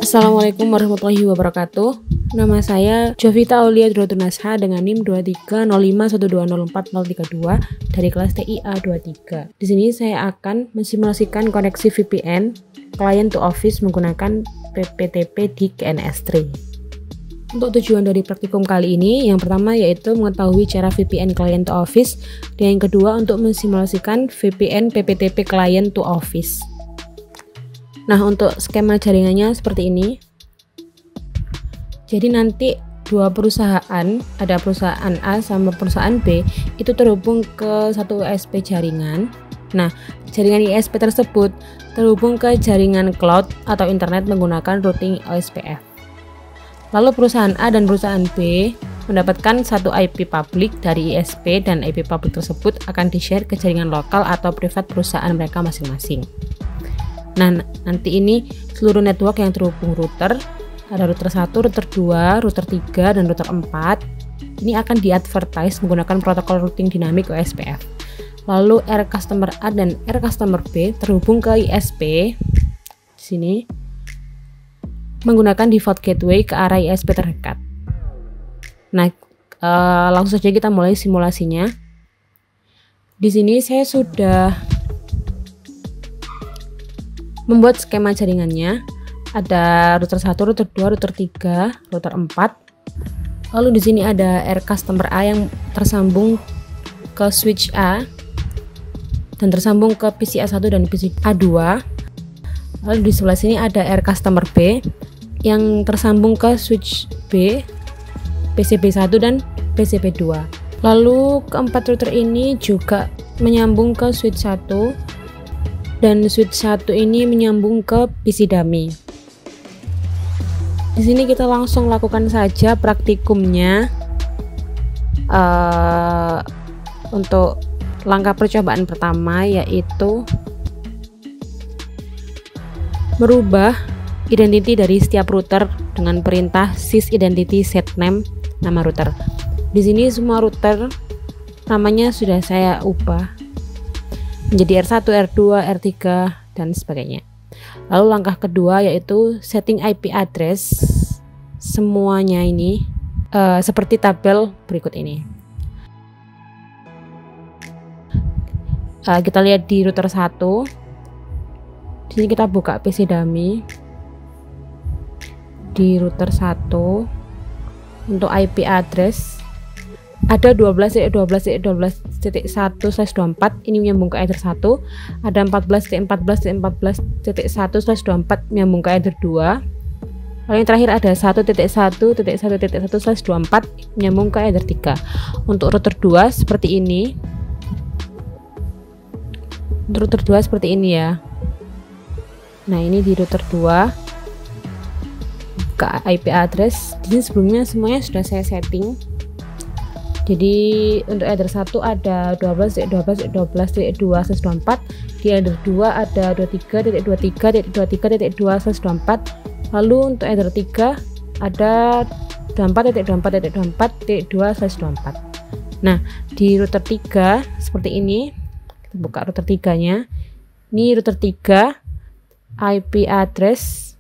Assalamualaikum warahmatullahi wabarakatuh. Nama saya Jovita Aulia Drotunasha dengan NIM 2305120432 dari kelas TIA 23. Di sini saya akan mensimulasikan koneksi VPN client to office menggunakan PPTP di KNS3. Untuk tujuan dari praktikum kali ini, yang pertama yaitu mengetahui cara VPN client to office, dan yang kedua untuk mensimulasikan VPN PPTP client to office. Nah, untuk skema jaringannya seperti ini. Jadi nanti dua perusahaan, ada perusahaan A sama perusahaan B, itu terhubung ke satu ISP jaringan. Nah, jaringan ISP tersebut terhubung ke jaringan cloud atau internet menggunakan routing OSPF. Lalu perusahaan A dan perusahaan B mendapatkan satu IP publik dari ISP, dan IP publik tersebut akan di-share ke jaringan lokal atau privat perusahaan mereka masing-masing. Nah, nanti ini seluruh network yang terhubung router, ada router 1, router 2, router 3, dan router 4. Ini akan di-advertise menggunakan protokol routing dinamik OSPF. Lalu R customer A dan R customer B terhubung ke ISP di sini menggunakan default gateway ke arah ISP terdekat. Nah, langsung saja kita mulai simulasinya. Di sini saya sudah membuat skema jaringannya. Ada router 1, router 2, router 3, router 4. Lalu di sini ada R customer A yang tersambung ke switch A dan tersambung ke PC A1 dan PC A2. Lalu di sebelah sini ada R customer B yang tersambung ke switch B, PCB1 dan PCB2. Lalu keempat router ini juga menyambung ke switch 1, dan switch 1 ini menyambung ke PC dummy. Di sini kita langsung lakukan saja praktikumnya. Untuk langkah percobaan pertama yaitu merubah identity dari setiap router dengan perintah sysidentity setname nama router. Di sini semua router namanya sudah saya ubah menjadi R1, R2, R3, dan sebagainya. Lalu langkah kedua yaitu setting IP address semuanya ini seperti tabel berikut ini. Kita lihat di router 1. Di sini kita buka PC dummy. Di router 1 untuk IP address ada 12.12.12.1/24, ini menyambung ke Ether 1. Ada 14.14.14.1/24 menyambung ke Ether 2. Lalu yang terakhir ada 1.1.1.1/24 menyambung ke Ether 3. Untuk router 2 seperti ini. Untuk router 2 seperti ini ya. Nah, ini di router 2 ke IP address. Di sini sebelumnya semuanya sudah saya setting. Jadi untuk Ether 1 ada 12.12.12.2/24, di Ether 2 ada 23.23.23.2/24. Lalu untuk Ether 3 ada 24.24.24.2/24. Nah, di router 3 seperti ini. Kita buka router 3-nya. Ini router 3 IP address.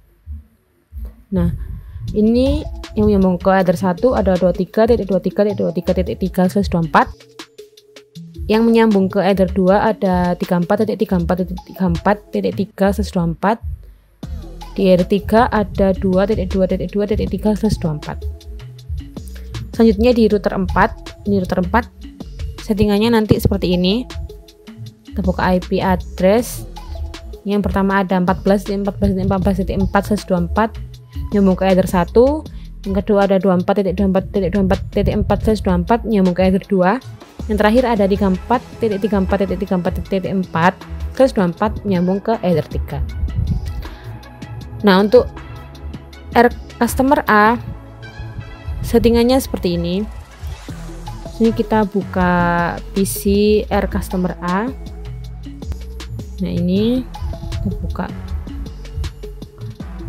Nah, ini yang menyambung ke Ether 1 ada 23.23.23.3/24. Yang menyambung ke Ether 2 ada 34.34.34.3/24. Di Ether 3 ada 2.2.2.3/24. Selanjutnya di router 4. Ini router 4. Settingannya nanti seperti ini. Kita buka IP address. Yang pertama ada 14.14.14.4/24 nyambung ke Ether 1. Yang kedua ada 24.24.24.4/24 nyambung ke Ether 2. Yang terakhir ada 34.34.34.4/24 nyambung ke Ether 3. Nah, untuk R customer A settingannya seperti ini. Sini kita buka PC R customer A. Nah, ini kita buka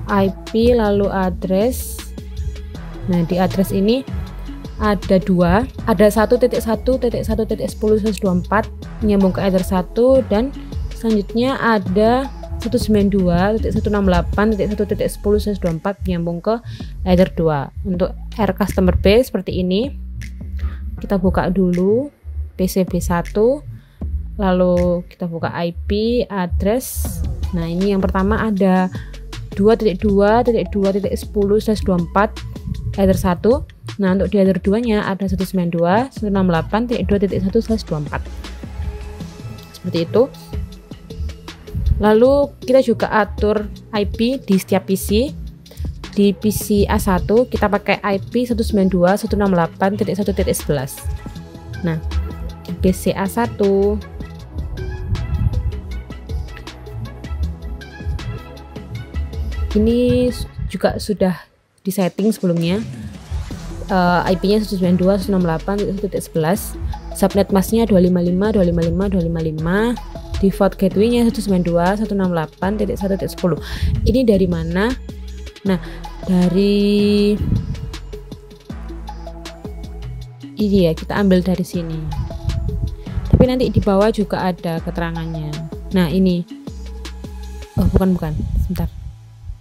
IP lalu address. Nah, di address ini ada dua, ada 1.1.1.10/24 menyambung ke Ether 1, dan selanjutnya ada 192.168.1.10/24 menyambung ke Ether 2. Untuk R customer base seperti ini. Kita buka dulu PCB1, lalu kita buka IP address. Nah, ini yang pertama ada 2.2.2.10/24 Ether 1. Nah, untuk di Ether 2 nya ada 192.168.2.1/24 seperti itu. Lalu kita juga atur IP di setiap PC. Di PC A1 kita pakai IP 192.168.1.11. Nah, di PC A1 ini juga sudah disetting sebelumnya. IP-nya 192.168.1.11, subnet masknya 255.255.255, default gateway-nya 192.168.1.10. Ini dari mana? Nah, dari ini ya, kita ambil dari sini. Tapi nanti di bawah juga ada keterangannya. Nah, ini. Oh, bukan. Sebentar.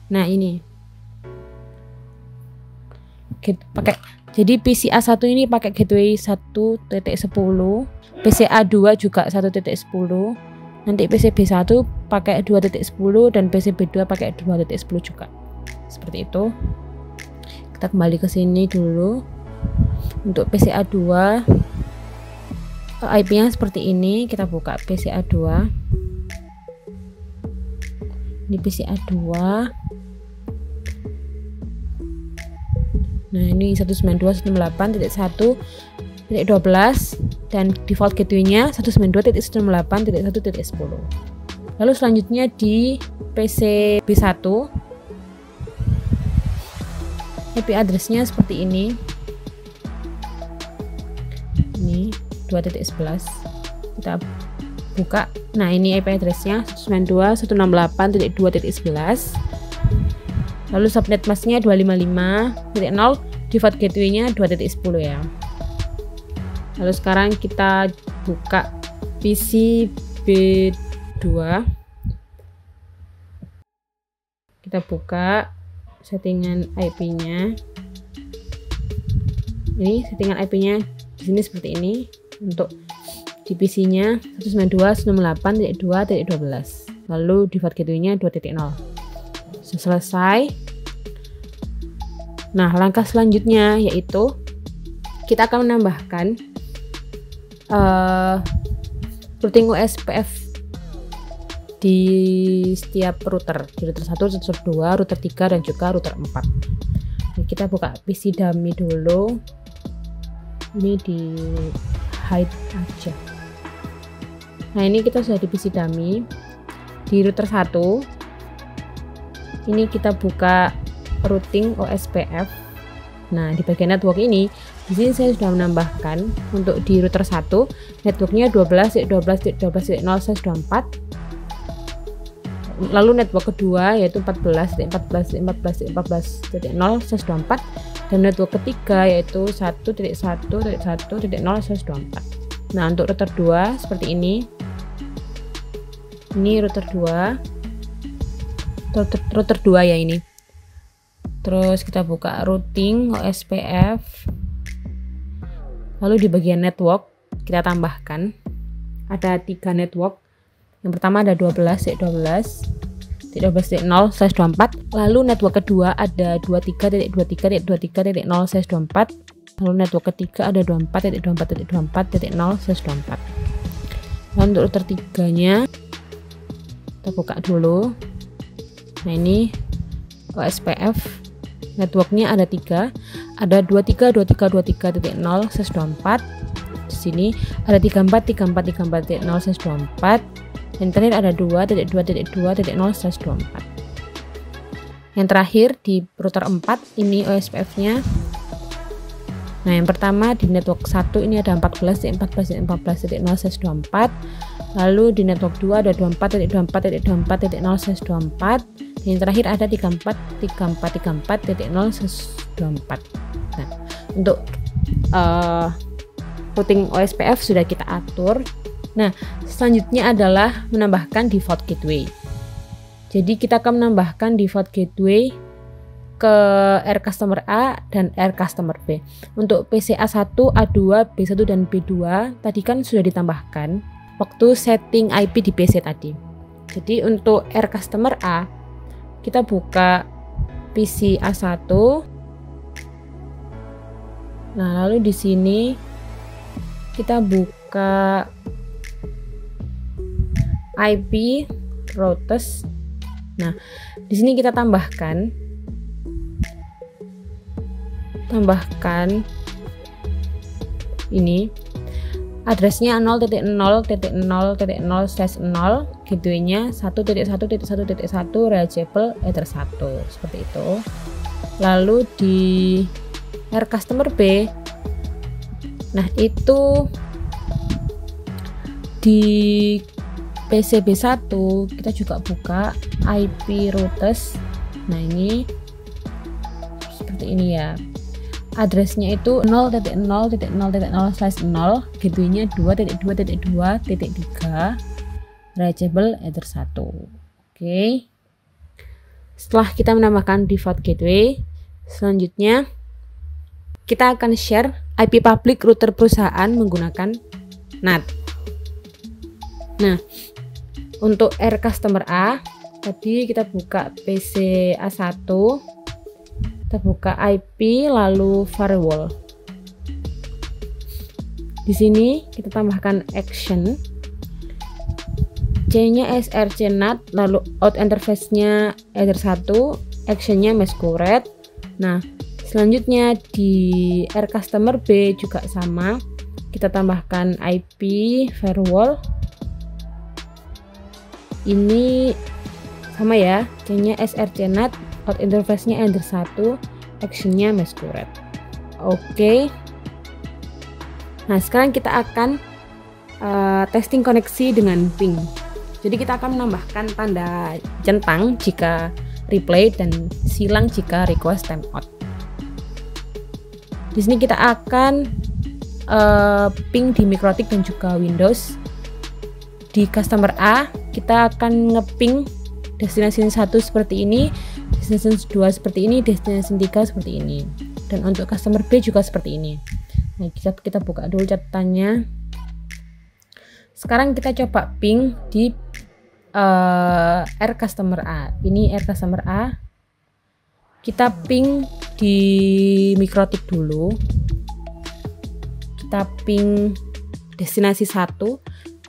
Nah, ini. Jadi PC A1 ini pakai gateway 1.10, PC A2 juga 1.10, nanti PC B1 pakai 2.10 dan PC B2 pakai 2.10 juga. Seperti itu. Kita kembali ke sini dulu. Untuk PC A2 IP-nya seperti ini. Kita buka PC A2. Ini PC A2. Nah, ini 192.168.1.12 dan default gateway-nya 192.168.1.10. Lalu selanjutnya di PC B1 IP address-nya seperti ini. Ini 2.11. Kita buka. Nah, ini IP address-nya 192.168.2.11. Lalu subnet masknya 255.0, default gateway-nya 2.10 ya. Lalu sekarang kita buka PC B2. Kita buka settingan IP-nya. Ini settingan IP-nya di sini seperti ini. Untuk di PC-nya 192.168.2.12. Lalu default gateway-nya 2.0. Selesai. Nah, langkah selanjutnya yaitu kita akan menambahkan routing OSPF di setiap router, di router 1, router 2, router 3 dan juga router 4. Nah, kita buka PC dummy dulu. Ini di hide aja. Nah, ini kita sudah di PC dummy. Di router 1 ini kita buka routing OSPF. Nah, di bagian network ini, di sini saya sudah menambahkan untuk di router 1 networknya 12.12.12.0/24. Lalu network kedua yaitu 14.14.14.14.0/24 dan network ketiga yaitu 1.1.1.0/24. Nah, untuk router 2 seperti ini. Ini router 2. Router 2 ya ini. Terus kita buka routing OSPF. Lalu di bagian network kita tambahkan ada 3 network. Yang pertama ada 12.12.12.0/24. Lalu network kedua ada 23.23.23.0/24. Lalu network ketiga ada 24.24.24.0/24. Lalu untuk router 3-nya kita buka dulu. Nah, ini OSPF networknya ada 3, ada 23.23.23.0/24. Di sini ada 34.34.34.0/24 dan terakhir ada 2.2.2.0/24. Yang terakhir di router 4 ini OSPF-nya. Nah, yang pertama di network 1 ini ada 14.14.14.0/24. Lalu di network 2 ada 24.24.24.0/24. Yang terakhir ada 34.34.34.0/24. Nah, untuk routing OSPF sudah kita atur. Nah, selanjutnya adalah menambahkan default gateway. Jadi kita akan menambahkan default gateway ke R customer A dan R customer B. Untuk PC A1, A2, B1 dan B2 tadi kan sudah ditambahkan waktu setting IP di PC tadi. Jadi untuk R customer A, kita buka PC A1. Nah, lalu di sini kita buka IP routers. Nah, di sini kita tambahkan ini addressnya 0.0.0.0/0, gateway-nya 1.1.1.1 reliable ether 1 seperti itu. Lalu di R customer B, nah itu di PCB1 kita juga buka IP routers. Nah ini seperti ini ya, addressnya itu 0.0.0.0/0, gateway-nya 2.2.2.3 reliable ether 1. Oke. Setelah kita menambahkan default gateway, selanjutnya kita akan share IP public router perusahaan menggunakan NAT. Nah, untuk R customer A, tadi kita buka PC A1, kita buka IP lalu firewall. Di sini kita tambahkan action. C-nya src NAT, lalu out interface-nya ether 1, action-nya masquerade. Nah, selanjutnya di R customer B juga sama, kita tambahkan IP firewall. Ini sama ya, C-nya src NAT, out interface-nya ether 1, action-nya masquerade. Oke. Nah, sekarang kita akan testing koneksi dengan ping. Jadi kita akan menambahkan tanda centang jika replay dan silang jika request timeout. Di sini kita akan ping di MikroTik dan juga Windows. Di customer A kita akan ngeping destination 1 seperti ini, destination 2 seperti ini, destination 3 seperti ini. Dan untuk customer B juga seperti ini. Nah, kita buka dulu catatannya. Sekarang kita coba ping di R customer A. Ini R customer A. Kita ping di MikroTik dulu. Kita ping destinasi 1,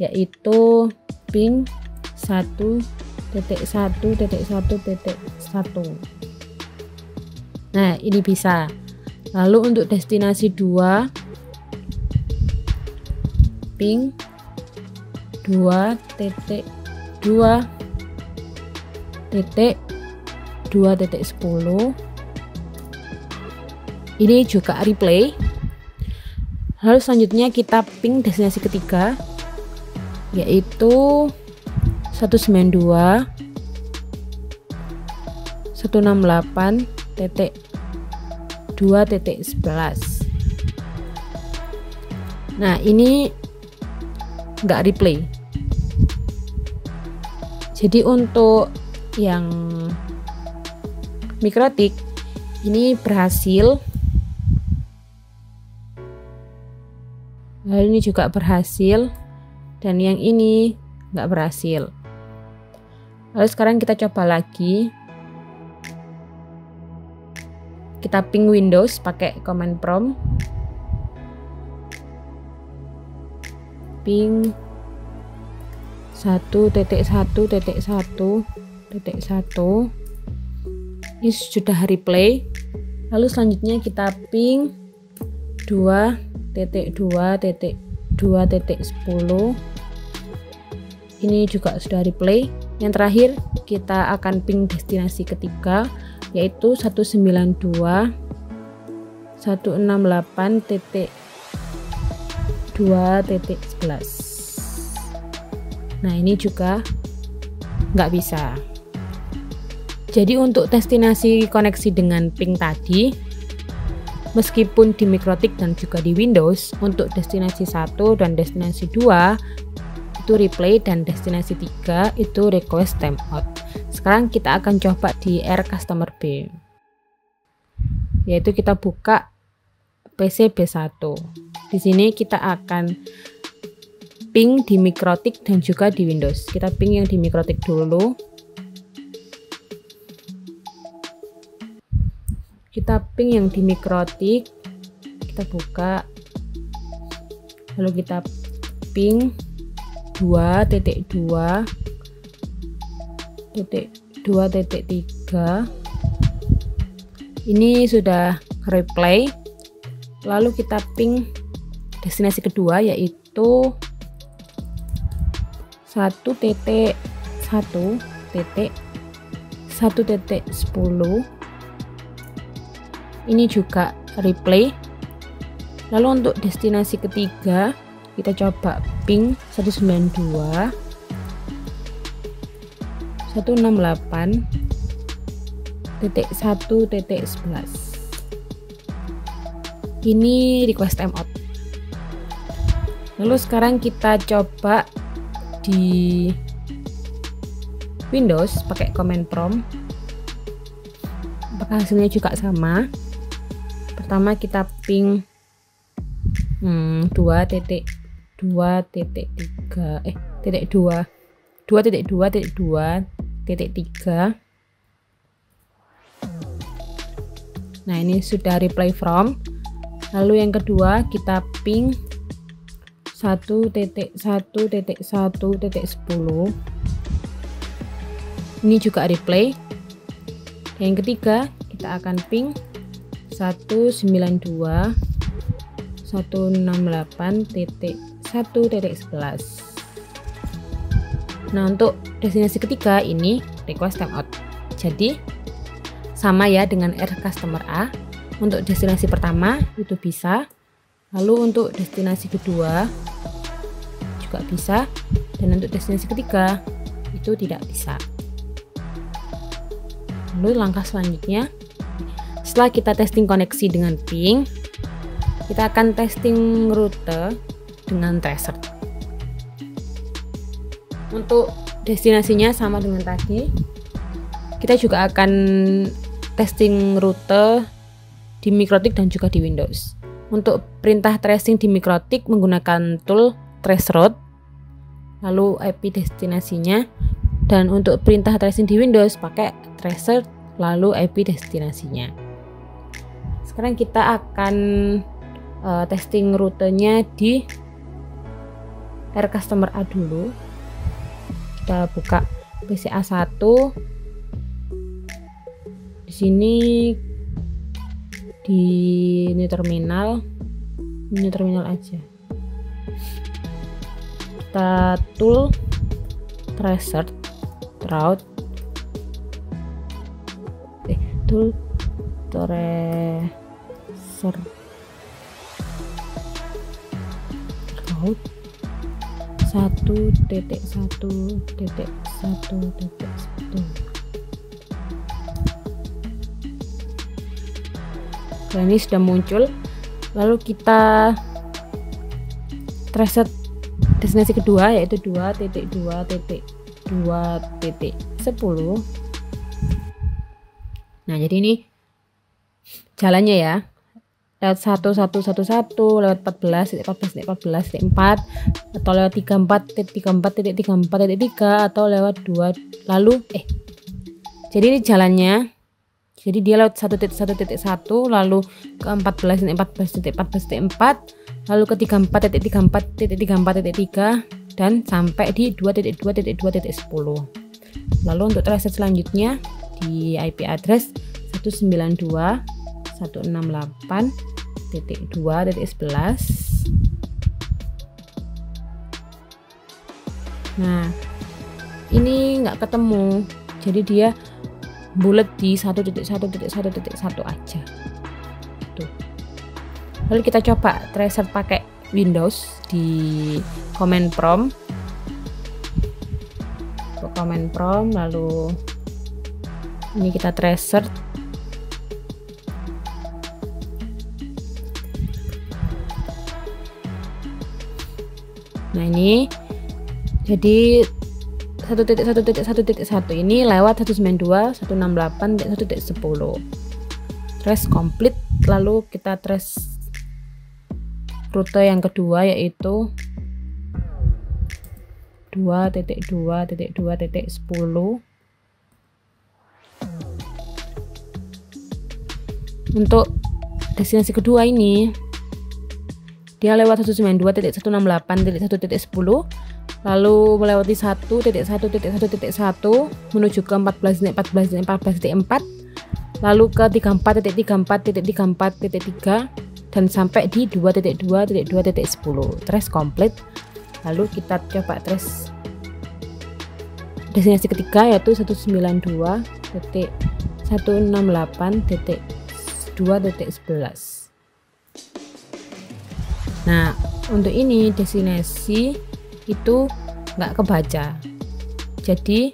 yaitu ping 1.1.1.1. Nah, ini bisa. Lalu untuk destinasi 2, ping 2.2.2.10. Ini juga replay. Lalu selanjutnya kita ping destinasi ketiga, yaitu 192.168.2.11. Nah, ini nggak replay. Jadi untuk yang MikroTik ini berhasil, lalu ini juga berhasil, dan yang ini nggak berhasil. Lalu sekarang kita coba lagi. Kita ping Windows pakai command prompt, ping 1.1.1.1. Ini sudah replay. Lalu selanjutnya kita ping 2.2.2.10. Ini juga sudah replay. Yang terakhir kita akan ping destinasi ketiga, yaitu 192.168.2.11. Nah, ini juga nggak bisa. Jadi untuk destinasi koneksi dengan ping tadi, Meskipun di Mikrotik dan juga di Windows, untuk destinasi 1 dan destinasi 2 itu replay dan destinasi 3 itu request timeout. Sekarang kita akan coba di R customer B. Yaitu kita buka PC B1. Di sini kita akan ping di Mikrotik dan juga di Windows. Kita ping yang di Mikrotik dulu. Kita ping yang di Mikrotik, kita buka, lalu kita ping 2.2.2.3. Ini sudah replay. Lalu kita ping destinasi kedua yaitu 1.1.1.10. Ini juga replay. Lalu untuk destinasi ketiga kita coba ping 192.168.1.11. Ini request timeout. Lalu sekarang kita coba di Windows pakai command prompt. Apakah hasilnya juga sama? Pertama kita ping 2.2.3. Nah, ini sudah reply from. Lalu yang kedua kita ping 1.1.1.10. Ini juga replay. Yang ketiga kita akan ping 192.168.1.11. Nah, untuk destinasi ketiga ini request timeout. Jadi sama ya dengan R customer A. Untuk destinasi pertama itu bisa, lalu untuk destinasi kedua juga bisa, dan untuk destinasi ketiga itu tidak bisa. Lalu langkah selanjutnya, setelah kita testing koneksi dengan ping, kita akan testing rute dengan tracer. Untuk destinasinya sama dengan tadi, kita juga akan testing rute di Mikrotik dan juga di Windows. Untuk perintah tracing di Mikrotik menggunakan tool traceroute, lalu IP destinasinya, dan untuk perintah tracing di Windows pakai tracer lalu IP destinasinya. Sekarang kita akan testing rutenya di R customer A dulu. Kita buka PC A1. Di sini di new terminal aja. Kita tool tracer route tool tracer route 1.1.1.1. Nah, ini sudah muncul. Lalu kita tracer destinasi kedua yaitu 2.2.2.10. Nah, jadi ini jalannya ya, lewat 1111, lewat 14.14.14.4, atau lewat 34.34.34.3, atau lewat 2, lalu jadi ini jalannya. Jadi dia lewat 1.1.1, lalu ke 14.14.14.4, lalu ke 34.34.34.3, dan sampai di 2.2.2.10. Lalu untuk tracer selanjutnya di IP address 192.168.2.11. Nah, ini nggak ketemu, jadi dia bulat di 1.1.1.1 aja. Tuh. Lalu kita coba tracer pakai Windows di command prompt. Command prompt, lalu ini kita tracer Nah ini jadi 1.1.1.1 ini lewat 192.168.1.10 trace komplit. Lalu kita trace rute yang kedua yaitu 2.2.2.10. Untuk destinasi kedua ini dia lewat 192.168.1.10 lalu melewati 1.1.1.1 menuju ke 14.14.14.4 lalu ke 34.34.34.3 dan sampai di 2.2.2.10 trace komplit. Lalu kita coba trace destinasi ketiga yaitu 192.168.2.11. Nah untuk ini destinasi itu nggak kebaca, jadi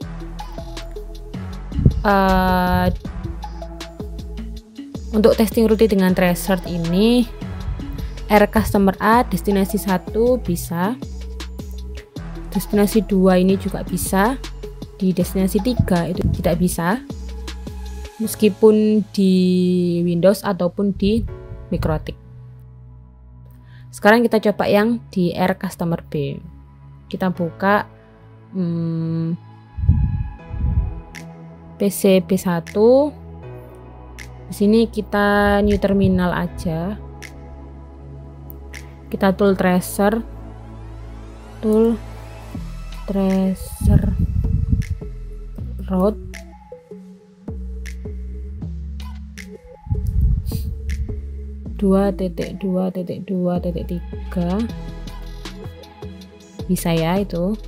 untuk testing rute dengan tracer ini R customer A destinasi 1 bisa, destinasi 2 ini juga bisa, di destinasi 3 itu tidak bisa meskipun di Windows ataupun di Mikrotik. Sekarang kita coba yang di R customer B. Kita buka PC B1. Di sini kita new terminal aja. Kita tool tracer route. (2.2.2.3) bisa ya itu.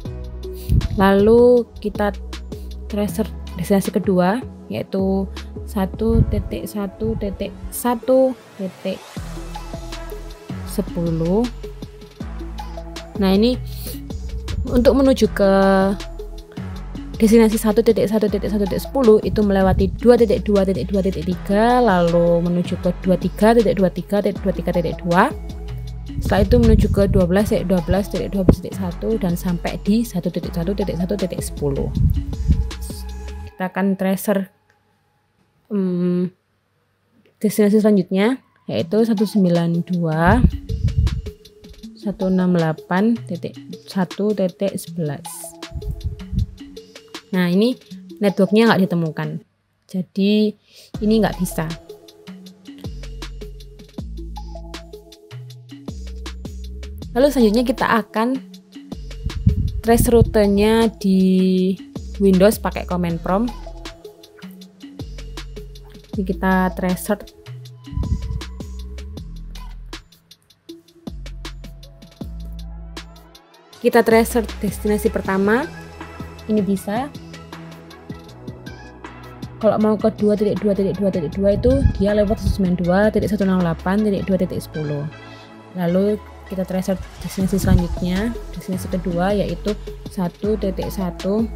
Lalu kita tracer destinasi kedua yaitu 1.1.1.10. Nah ini untuk menuju ke destinasi 1.1.1.10 itu melewati 2.2.2.3 lalu menuju ke 23.23.23.2. Setelah itu menuju ke 12.12.12.1 dan sampai di 1.1.1.10. Kita akan tracer destinasi selanjutnya yaitu 192.168.1.11. Nah ini networknya nggak ditemukan, jadi ini nggak bisa. Lalu selanjutnya kita akan trace rutenya di Windows pakai command prompt. Jadi kita tracer destinasi pertama ini bisa. Kalau mau ke 2.2.2.2 itu dia lewat 192.168.2.10. Lalu kita tracer destinasi selanjutnya, destinasi kedua yaitu 1.1.1.10.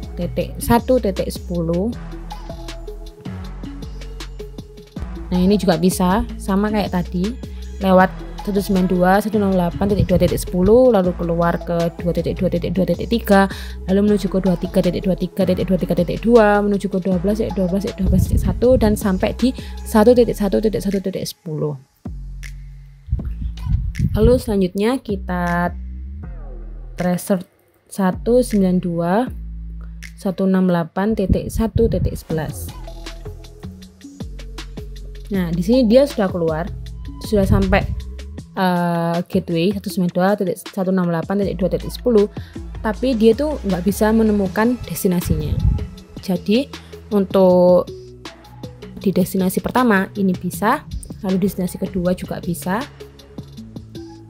Nah ini juga bisa sama kayak tadi, lewat 192.168.2.10 lalu keluar ke 2.2.2.3 lalu menuju ke 23.23.23.2 menuju ke 12.12.12.1 dan sampai di 1.1.1.10. Lalu selanjutnya kita tracer 192.168.1.11. Nah di sini dia sudah keluar, sudah sampai gateway 192.168.2.10, tapi dia tuh nggak bisa menemukan destinasinya. Jadi untuk di destinasi pertama ini bisa, lalu destinasi kedua juga bisa,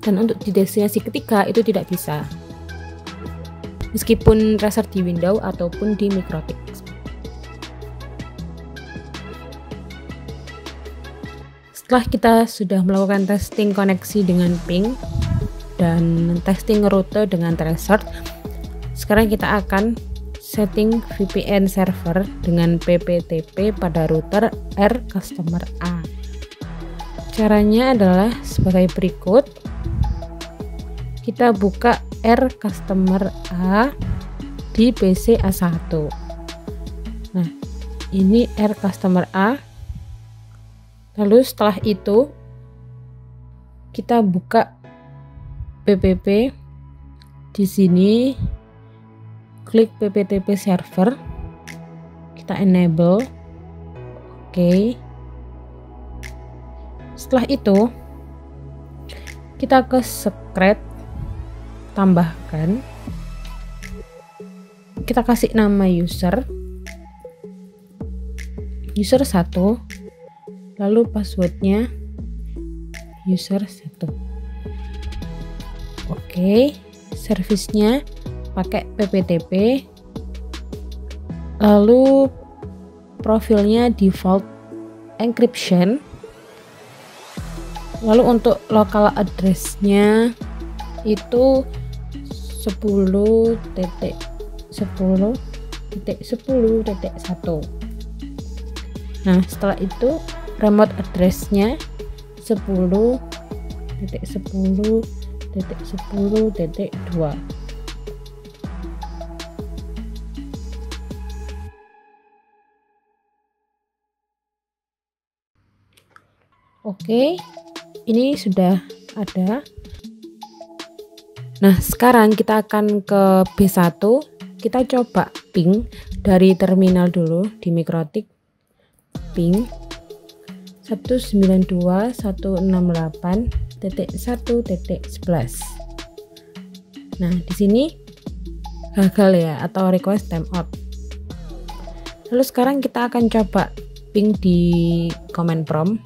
dan untuk di destinasi ketiga itu tidak bisa meskipun tracer di Windows ataupun di Mikrotik. Setelah kita sudah melakukan testing koneksi dengan ping dan testing rute dengan tracer, sekarang kita akan setting VPN server dengan PPTP pada router R customer A. Caranya adalah sebagai berikut. Kita buka R customer A di PC A1. Nah, ini R customer A. Lalu setelah itu kita buka PPP. Di sini klik PPTP server, kita enable. Oke. Setelah itu kita ke secret, tambahkan, kita kasih nama user 1, lalu passwordnya user 1. Oke, servisnya pakai PPTP, lalu profilnya default encryption, lalu untuk local address-nya itu 10.10.10.1. Nah, setelah itu remote address-nya 10.10.10.2. Oke, ini sudah ada. Nah, sekarang kita akan ke B1. Kita coba ping dari terminal dulu di Mikrotik. Ping 192.168.1.11. Nah, di sini gagal ya, atau request timeout. Lalu sekarang kita akan coba ping di command prompt.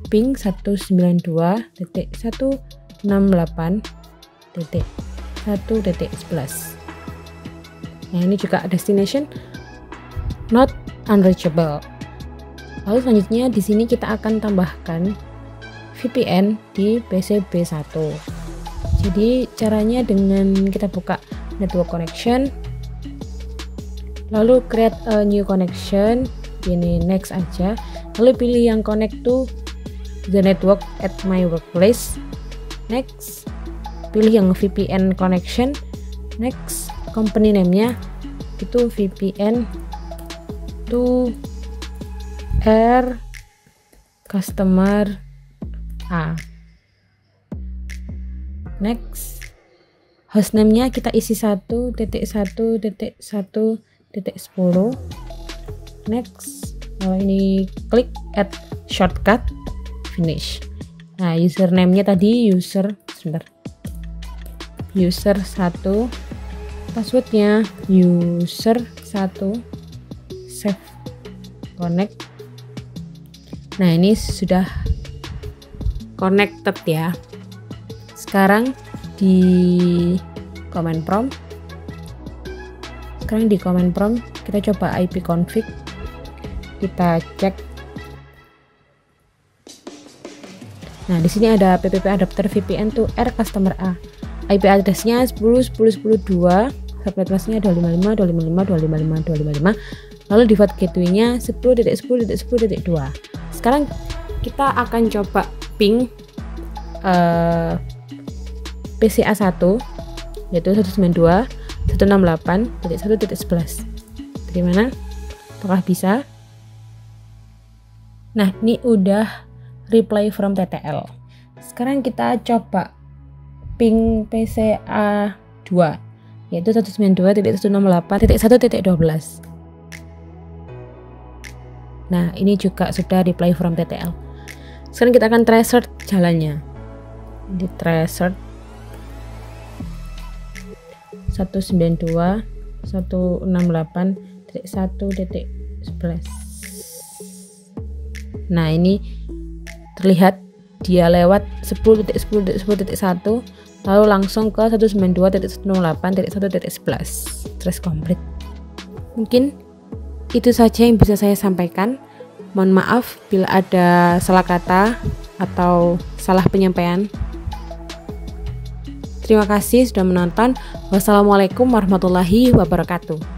Ping 192.168.1.11. Nah, ini juga destination not unreachable. Lalu selanjutnya di sini kita akan tambahkan VPN di PC B1. Jadi caranya dengan kita buka network connection, lalu create a new connection, ini next aja, lalu pilih yang connect to the network at my workplace, next, pilih yang VPN connection, next, company name-nya itu VPN to R customer A. Next, hostname-nya kita isi 1.1.1.10. Next, ini klik add shortcut, finish. Nah, username-nya tadi user 1, passwordnya user 1, save, connect. Nah, ini sudah connected ya. Sekarang di command prompt, kita coba ipconfig, kita cek. Nah, di sini ada PPP adapter VPN to R customer A. IP address-nya 10.10.10.2, subnet mask-nya 255.255.255.255. Lalu default gateway-nya 10.10.10.2. Sekarang kita akan coba ping PCA1 yaitu 192.168.1.11. Bagaimana? Apakah bisa? Nah, ini udah reply from TTL. Sekarang kita coba ping PCA2 yaitu 192.168.1.12. Nah, ini juga sudah reply from TTL. Sekarang kita akan tracer jalannya. Di tracer 192.168.1.11. Nah, ini terlihat dia lewat 10.10.10.1 lalu langsung ke 192.168.1.11. Trace complete. Mungkin itu saja yang bisa saya sampaikan. Mohon maaf bila ada salah kata atau salah penyampaian. Terima kasih sudah menonton. Wassalamualaikum warahmatullahi wabarakatuh.